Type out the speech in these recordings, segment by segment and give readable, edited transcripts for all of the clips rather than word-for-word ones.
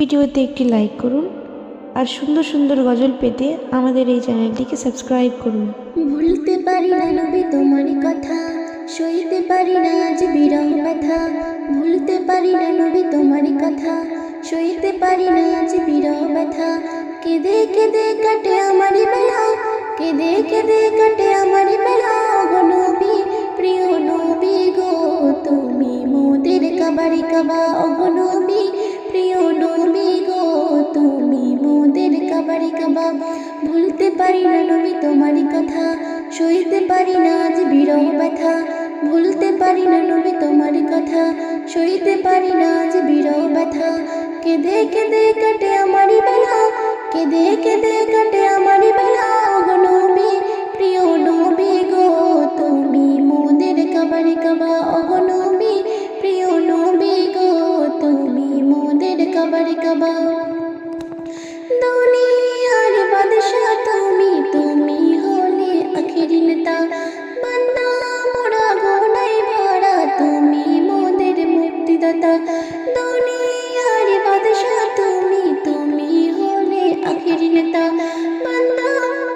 ভিডিওতে একটি লাইক করুন আর সুন্দর সুন্দর গজল পেতে আমাদের এই চ্যানেলটিকে সাবস্ক্রাইব করুন। ভুলতে পারি না নবী তোমার কথা, সইতে পারি না আজ বিরহ ব্যথা। ভুলতে পারি না নবী তোমার কথা, সইতে পারি না আজ বিরহ ব্যথা। কেঁদে কেঁদে কাটে আমার বেলা, কেঁদে কেঁদে কাটে আমার বেলা। গো নবী, প্রিয় নবী গো, তুমি মোদের কাবারে কাবা। গো নবী, প্রিয় নবী গো, তুমি মোদের কাবারে কাবা। ভুলতে পারি না নবী তোমার কথা, সইতে পারি না আজ বিরহ ব্যথা। ভুলতে পারি না নবী তোমার কথা, সইতে পারি না আজ বিরহ ব্যথা। কেঁদে কেঁদে কাটে আমার বেলা, কেঁদে কেঁদে কাটে আমার বেলা। গো নবী, প্রিয় নবী গো, তুমি মোদের কাবারে কাবা। গো নবী, প্রিয় নবী গো, তুমি মোদের কাবারে কাবা। দুনিয়ার বাদশা তুমি, তুমি হলে আখিরি নেতা। বান্দা মোরা গোনায় ভরা, তুমি মোদের মুক্তিদাতা। দুনিয়ার বাদশা তুমি, তুমি হলে আখিরি নেতা। বান্দা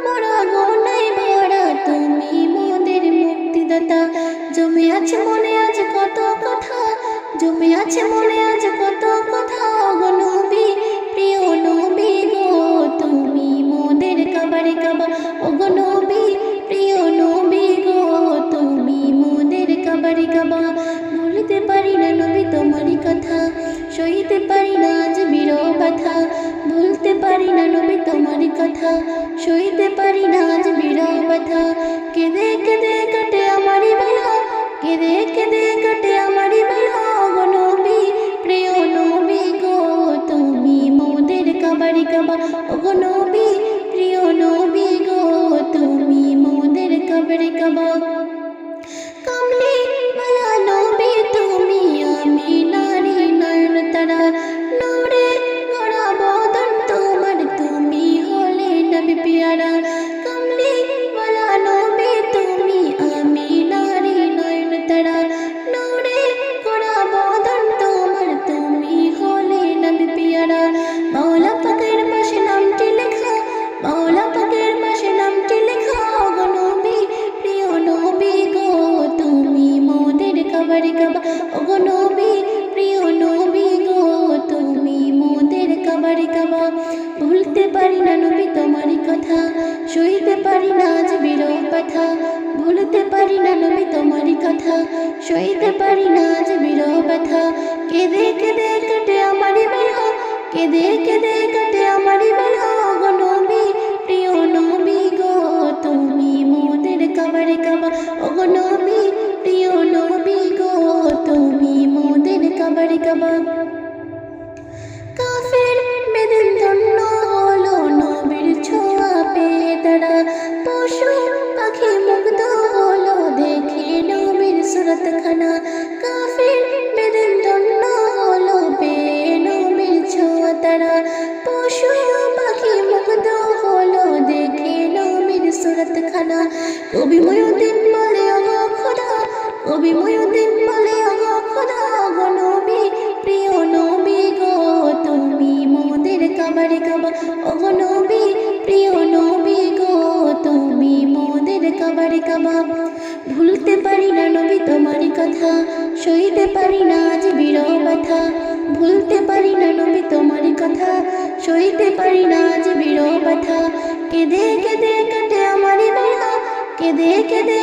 মোরা গোনায় ভরা, তুমি মোদের মুক্তিদাতা। জমে আছে মনে আজ কত কথা, জমে আছে মনে আজ কত কথা। গো নবী, প্রিয় নবী গো, তুমি মোদের কাবারে কাবা। গো নবী, প্রিয় নবী গো, তুমি মোদের কাবারে কাবা। ভুলতে পারি না নবী তোমার কথা, সইতে পারি না আজ বিরহ ব্যথা। ভুলতে পারি না নবী তোমার কথা, সইতে পারি না আজ বিরহ ব্যথা। কেঁদে কেঁদে কাটে আমার বেলা, কেঁদে কেঁদে কাটে আমার বেলা। গো নবী, প্রিয় নবী গো, তুমি মোদের কাবারে কাবা। গো নবী, প্রিয় নবী গো, তুমি মোদের কাবারে কাবা। কামলি মালা নবী তুমি, আমি নারী নয়ন তারা। নূরে গড়া বদন তোমার, তুমি হলে নবী পিয়ারা। কামলি মালা নবী তুমি, আমি নারী নয়ন তারা। নূরে গড়া বদন তোমার, তুমি হলে নবী পিয়ারা। মাওলা পাকের পাশে নামটি লেখা, মাওলা পাকের পাশে নামটি লেখা। গো নবী, প্রিয় নবী গো, তুমি মোদের কাবারে কাবা। গো নবী, প্রিয় নবী গো, তুমি মোদের কাবারে কাবা। ভুলতে পারি না নবী তোমার কথা, সইতে পারি না আজ বিরহ ব্যথা। ভুলতে পারি না নবী তোমার কথা, সইতে পারি না আজ বিরহ ব্যথা। কেঁদে কেঁদে কাটে আমার বেলা, কেঁদে কেঁদে কাটে আমার বেলা। গো নবী, প্রিয় নবী গো, তুমি মোদের কাবারে কাবা। গো নবী, প্রিয় নবী গো, তুমি মোদের কাবারে কাবা। কাফের বেদিন ধন্য হলো নবীর ছোঁয়া পেয়ে তারা। পশু পাখি মুগ্ধ হলো দেখে নবীর সুরত খানা। কাফের বেদিন ধন্য হলো পেয়ে নবীর ছোঁয়া তারা। পশু পাখি মুগ্ধ হলো দেখে নবীর সুরত খানা। কবি ময়ুদ্দিন বলে ওগো খোদা, কবি ময়ুদ্দিন বলে ওগো খোদা। গো নবী, প্রিয় নবী গো, তুমি মোদের কাবারে কাবা। গো নবী, প্রিয় নবী গো, তুমি মোদের কাবারে কাবা। ভুলতে পারি না নবী তোমার কথা, সইতে পারি না আজ বিরহ ব্যথা। ভুলতে পারি না নবী তোমার কথা, সইতে পারি না আজ বিরহ ব্যথা। কেঁদে কেঁদে কাটে আমার বেলা, কেঁদে কেঁদে